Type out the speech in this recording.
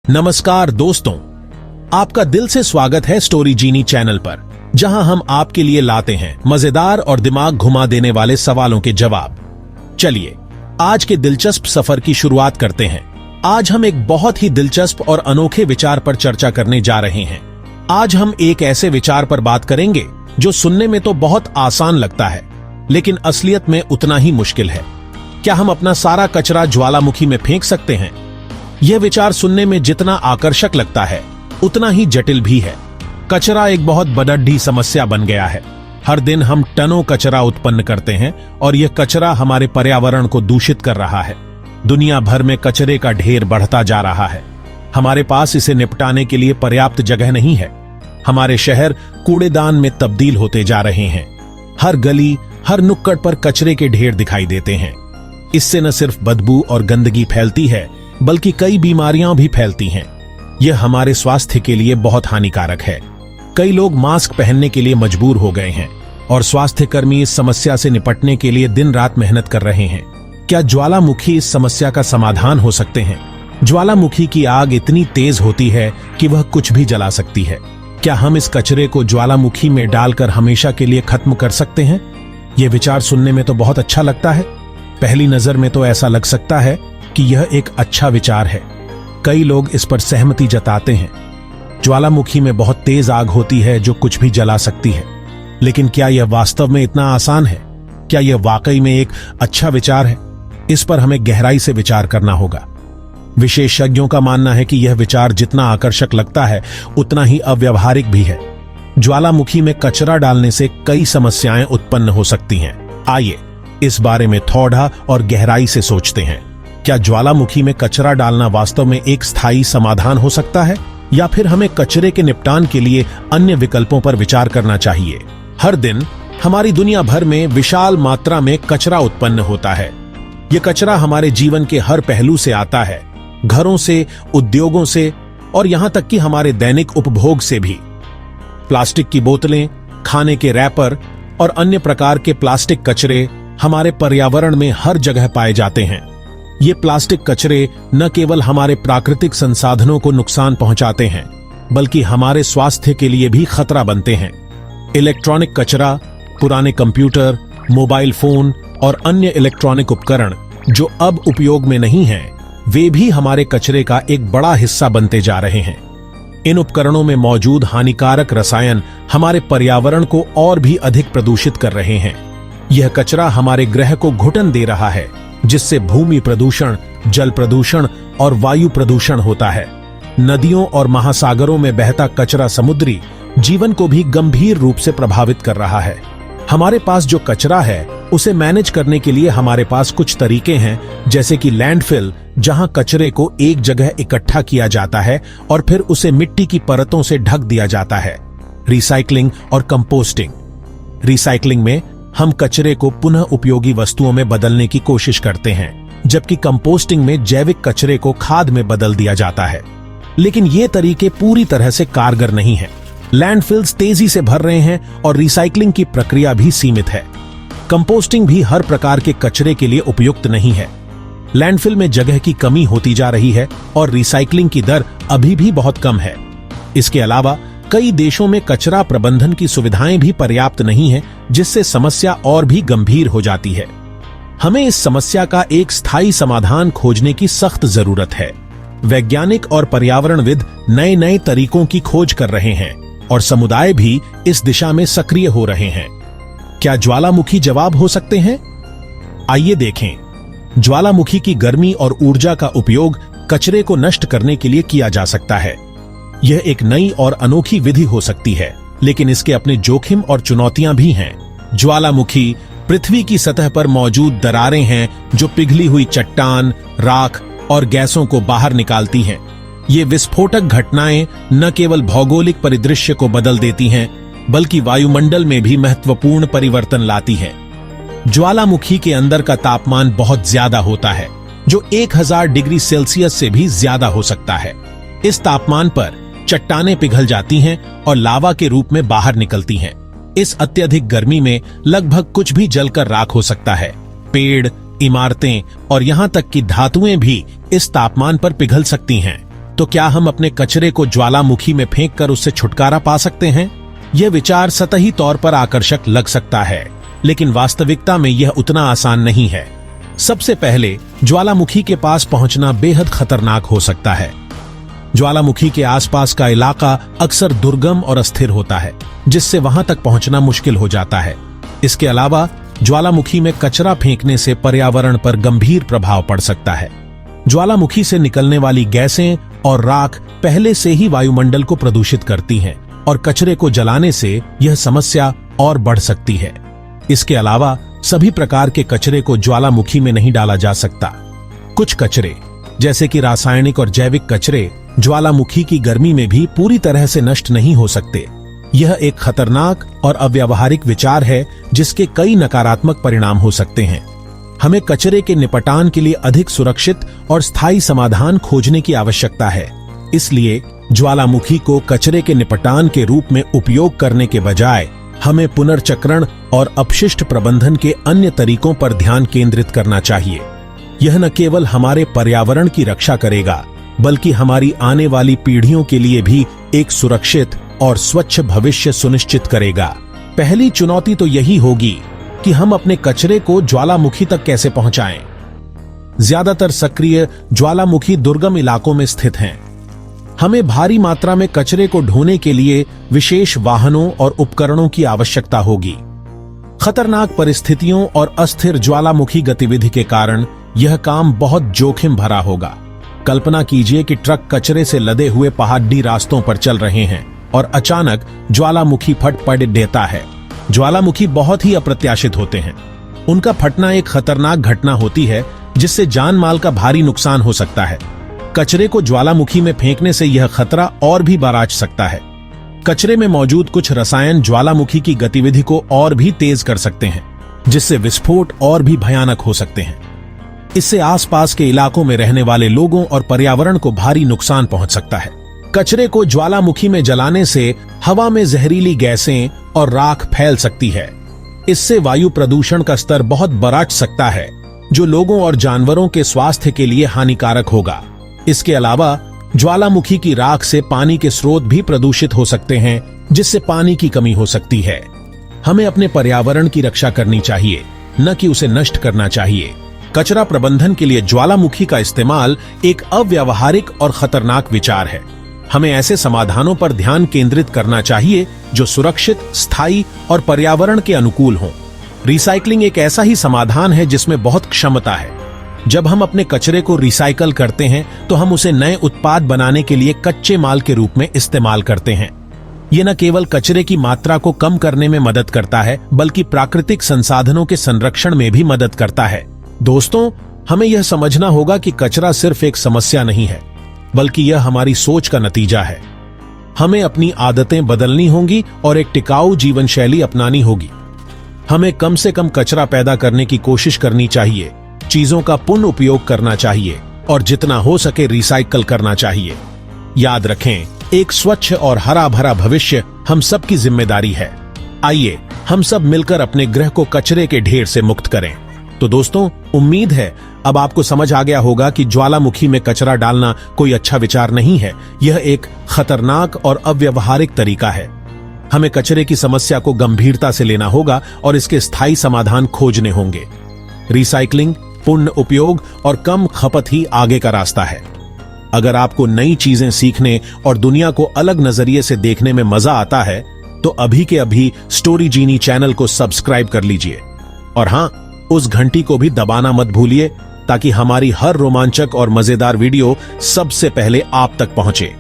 नमस्कार दोस्तों, आपका दिल से स्वागत है स्टोरी जीनी चैनल पर, जहां हम आपके लिए लाते हैं मजेदार और दिमाग घुमा देने वाले सवालों के जवाब। चलिए आज के दिलचस्प सफर की शुरुआत करते हैं। आज हम एक बहुत ही दिलचस्प और अनोखे विचार पर चर्चा करने जा रहे हैं। आज हम एक ऐसे विचार पर बात करेंगे जो सुनने में तो बहुत आसान लगता है, लेकिन असलियत में उतना ही मुश्किल है। क्या हम अपना सारा कचरा ज्वालामुखी में फेंक सकते हैं? यह विचार सुनने में जितना आकर्षक लगता है, उतना ही जटिल भी है। कचरा एक बहुत बड़ी समस्या बन गया है। हर दिन हम टनों कचरा उत्पन्न करते हैं और यह कचरा हमारे पर्यावरण को दूषित कर रहा है। दुनिया भर में कचरे का ढेर बढ़ता जा रहा है। हमारे पास इसे निपटाने के लिए पर्याप्त जगह नहीं है। हमारे शहर कूड़ेदान में तब्दील होते जा रहे हैं। हर गली, हर नुक्कड़ पर कचरे के ढेर दिखाई देते हैं। इससे न सिर्फ बदबू और गंदगी फैलती है, बल्कि कई बीमारियां भी फैलती हैं। यह हमारे स्वास्थ्य के लिए बहुत हानिकारक है। कई लोग मास्क पहनने के लिए मजबूर हो गए हैं और स्वास्थ्य कर्मी इस समस्या से निपटने के लिए दिन रात मेहनत कर रहे हैं। क्या ज्वालामुखी इस समस्या का समाधान हो सकते हैं? ज्वालामुखी की आग इतनी तेज होती है कि वह कुछ भी जला सकती है। क्या हम इस कचरे को ज्वालामुखी में डालकर हमेशा के लिए खत्म कर सकते हैं? यह विचार सुनने में तो बहुत अच्छा लगता है। पहली नजर में तो ऐसा लग सकता है कि यह एक अच्छा विचार है। कई लोग इस पर सहमति जताते हैं। ज्वालामुखी में बहुत तेज आग होती है जो कुछ भी जला सकती है। लेकिन क्या यह वास्तव में इतना आसान है? क्या यह वाकई में एक अच्छा विचार है? इस पर हमें गहराई से विचार करना होगा। विशेषज्ञों का मानना है कि यह विचार जितना आकर्षक लगता है, उतना ही अव्यावहारिक भी है। ज्वालामुखी में कचरा डालने से कई समस्याएं उत्पन्न हो सकती हैं। आइए इस बारे में थोड़ा और गहराई से सोचते हैं। क्या ज्वालामुखी में कचरा डालना वास्तव में एक स्थायी समाधान हो सकता है, या फिर हमें कचरे के निपटान के लिए अन्य विकल्पों पर विचार करना चाहिए? हर दिन हमारी दुनिया भर में विशाल मात्रा में कचरा उत्पन्न होता है। यह कचरा हमारे जीवन के हर पहलू से आता है, घरों से, उद्योगों से और यहां तक कि हमारे दैनिक उपभोग से भी। प्लास्टिक की बोतलें, खाने के रैपर और अन्य प्रकार के प्लास्टिक कचरे हमारे पर्यावरण में हर जगह पाए जाते हैं। ये प्लास्टिक कचरे न केवल हमारे प्राकृतिक संसाधनों को नुकसान पहुंचाते हैं, बल्कि हमारे स्वास्थ्य के लिए भी खतरा बनते हैं। इलेक्ट्रॉनिक कचरा, पुराने कंप्यूटर, मोबाइल फोन और अन्य इलेक्ट्रॉनिक उपकरण जो अब उपयोग में नहीं हैं, वे भी हमारे कचरे का एक बड़ा हिस्सा बनते जा रहे हैं। इन उपकरणों में मौजूद हानिकारक रसायन हमारे पर्यावरण को और भी अधिक प्रदूषित कर रहे हैं। यह कचरा हमारे ग्रह को घुटन दे रहा है, जिससे भूमि प्रदूषण, जल प्रदूषण और वायु प्रदूषण होता है। नदियों और महासागरों में बहता कचरा समुद्री जीवन को भी गंभीर रूप से प्रभावित कर रहा है। हमारे पास जो कचरा है, उसे मैनेज करने के लिए हमारे पास कुछ तरीके हैं, जैसे कि लैंडफिल, जहां कचरे को एक जगह इकट्ठा किया जाता है और फिर उसे मिट्टी की परतों से ढक दिया जाता है। रिसाइकलिंग और कंपोस्टिंग। रिसाइकलिंग में हम कचरे को पुनः उपयोगी वस्तुओं में बदलने की कोशिश करते हैं, जबकि कंपोस्टिंग में जैविक कचरे को खाद में बदल दिया जाता है। लेकिन ये तरीके पूरी तरह से कारगर नहीं हैं। लैंडफिल्स तेजी से भर रहे हैं और रिसाइकलिंग की प्रक्रिया भी सीमित है। कंपोस्टिंग भी हर प्रकार के कचरे के लिए उपयुक्त नहीं है। लैंडफिल में जगह की कमी होती जा रही है और रिसाइकलिंग की दर अभी भी बहुत कम है। इसके अलावा कई देशों में कचरा प्रबंधन की सुविधाएं भी पर्याप्त नहीं है, जिससे समस्या और भी गंभीर हो जाती है। हमें इस समस्या का एक स्थायी समाधान खोजने की सख्त जरूरत है। वैज्ञानिक और पर्यावरणविद नए नए तरीकों की खोज कर रहे हैं और समुदाय भी इस दिशा में सक्रिय हो रहे हैं। क्या ज्वालामुखी जवाब हो सकते हैं? आइए देखें। ज्वालामुखी की गर्मी और ऊर्जा का उपयोग कचरे को नष्ट करने के लिए किया जा सकता है। यह एक नई और अनोखी विधि हो सकती है, लेकिन इसके अपने जोखिम और चुनौतियां भी हैं। ज्वालामुखी पृथ्वी की सतह पर मौजूद दरारें हैं जो पिघली हुई चट्टान, राख और गैसों को बाहर निकालती हैं। ये विस्फोटक घटनाएं न केवल भौगोलिक परिदृश्य को बदल देती हैं, बल्कि वायुमंडल में भी महत्वपूर्ण परिवर्तन लाती हैं। ज्वालामुखी के अंदर का तापमान बहुत ज्यादा होता है, जो 1000 डिग्री सेल्सियस से भी ज्यादा हो सकता है। इस तापमान पर चट्टानें पिघल जाती हैं और लावा के रूप में बाहर निकलती हैं। इस अत्यधिक गर्मी में लगभग कुछ भी जलकर राख हो सकता है। पेड़, इमारतें और यहां तक कि धातुएं भी इस तापमान पर पिघल सकती हैं। तो क्या हम अपने कचरे को ज्वालामुखी में फेंककर उससे छुटकारा पा सकते हैं? यह विचार सतही तौर पर आकर्षक लग सकता है, लेकिन वास्तविकता में यह उतना आसान नहीं है। सबसे पहले ज्वालामुखी के पास पहुंचना बेहद खतरनाक हो सकता है। ज्वालामुखी के आसपास का इलाका अक्सर दुर्गम और अस्थिर होता है, जिससे वहां तक पहुंचना मुश्किल हो जाता है। इसके अलावा ज्वालामुखी में कचरा फेंकने से पर्यावरण पर गंभीर प्रभाव पड़ सकता है। ज्वालामुखी से निकलने वाली गैसें और राख पहले से ही वायुमंडल को प्रदूषित करती हैं, और कचरे को जलाने से यह समस्या और बढ़ सकती है। इसके अलावा सभी प्रकार के कचरे को ज्वालामुखी में नहीं डाला जा सकता। कुछ कचरे, जैसे कि रासायनिक और जैविक कचरे, ज्वालामुखी की गर्मी में भी पूरी तरह से नष्ट नहीं हो सकते। यह एक खतरनाक और अव्यावहारिक विचार है, जिसके कई नकारात्मक परिणाम हो सकते हैं। हमें कचरे के निपटान के लिए अधिक सुरक्षित और स्थायी समाधान खोजने की आवश्यकता है। इसलिए ज्वालामुखी को कचरे के निपटान के रूप में उपयोग करने के बजाय हमें पुनर्चक्रण और अपशिष्ट प्रबंधन के अन्य तरीकों पर ध्यान केंद्रित करना चाहिए। यह न केवल हमारे पर्यावरण की रक्षा करेगा, बल्कि हमारी आने वाली पीढ़ियों के लिए भी एक सुरक्षित और स्वच्छ भविष्य सुनिश्चित करेगा। पहली चुनौती तो यही होगी कि हम अपने कचरे को ज्वालामुखी तक कैसे पहुंचाएं। ज्यादातर सक्रिय ज्वालामुखी दुर्गम इलाकों में स्थित हैं। हमें भारी मात्रा में कचरे को ढोने के लिए विशेष वाहनों और उपकरणों की आवश्यकता होगी। खतरनाक परिस्थितियों और अस्थिर ज्वालामुखी गतिविधि के कारण यह काम बहुत जोखिम भरा होगा। कल्पना कीजिए कि ट्रक कचरे से लदे हुए पहाड़ी रास्तों पर चल रहे हैं और अचानक ज्वालामुखी फट पड़ देता है। ज्वालामुखी बहुत ही अप्रत्याशित होते हैं। उनका फटना एक खतरनाक घटना होती है, जिससे जान माल का भारी नुकसान हो सकता है। कचरे को ज्वालामुखी में फेंकने से यह खतरा और भी बढ़ सकता है। कचरे में मौजूद कुछ रसायन ज्वालामुखी की गतिविधि को और भी तेज कर सकते हैं, जिससे विस्फोट और भी भयानक हो सकते हैं। इससे आसपास के इलाकों में रहने वाले लोगों और पर्यावरण को भारी नुकसान पहुंच सकता है। कचरे को ज्वालामुखी में जलाने से हवा में जहरीली गैसें और राख फैल सकती है। इससे वायु प्रदूषण का स्तर बहुत बढ़ सकता है, जो लोगों और जानवरों के स्वास्थ्य के लिए हानिकारक होगा। इसके अलावा ज्वालामुखी की राख से पानी के स्रोत भी प्रदूषित हो सकते हैं, जिससे पानी की कमी हो सकती है। हमें अपने पर्यावरण की रक्षा करनी चाहिए, न कि उसे नष्ट करना चाहिए। कचरा प्रबंधन के लिए ज्वालामुखी का इस्तेमाल एक अव्यावहारिक और खतरनाक विचार है। हमें ऐसे समाधानों पर ध्यान केंद्रित करना चाहिए जो सुरक्षित, स्थायी और पर्यावरण के अनुकूल हों। रिसाइकलिंग एक ऐसा ही समाधान है जिसमें बहुत क्षमता है। जब हम अपने कचरे को रिसाइकल करते हैं, तो हम उसे नए उत्पाद बनाने के लिए कच्चे माल के रूप में इस्तेमाल करते हैं। यह न केवल कचरे की मात्रा को कम करने में मदद करता है, बल्कि प्राकृतिक संसाधनों के संरक्षण में भी मदद करता है। दोस्तों, हमें यह समझना होगा कि कचरा सिर्फ एक समस्या नहीं है, बल्कि यह हमारी सोच का नतीजा है। हमें अपनी आदतें बदलनी होंगी और एक टिकाऊ जीवन शैली अपनानी होगी। हमें कम से कम कचरा पैदा करने की कोशिश करनी चाहिए, चीजों का पुनः उपयोग करना चाहिए और जितना हो सके रिसाइकल करना चाहिए। याद रखें, एक स्वच्छ और हरा भरा भविष्य हम सब की जिम्मेदारी है। आइए हम सब मिलकर अपने ग्रह को कचरे के ढेर से मुक्त करें। तो दोस्तों, उम्मीद है अब आपको समझ आ गया होगा कि ज्वालामुखी में कचरा डालना कोई अच्छा विचार नहीं है। यह एक खतरनाक और अव्यावहारिक तरीका है। हमें कचरे की समस्या को गंभीरता से लेना होगा और इसके स्थायी समाधान खोजने होंगे। रिसाइकलिंग, पुनः उपयोग और कम खपत ही आगे का रास्ता है। अगर आपको नई चीजें सीखने और दुनिया को अलग नजरिए से देखने में मजा आता है, तो अभी के अभी स्टोरी जीनी चैनल को सब्सक्राइब कर लीजिए और हां, उस घंटी को भी दबाना मत भूलिए, ताकि हमारी हर रोमांचक और मजेदार वीडियो सबसे पहले आप तक पहुंचे।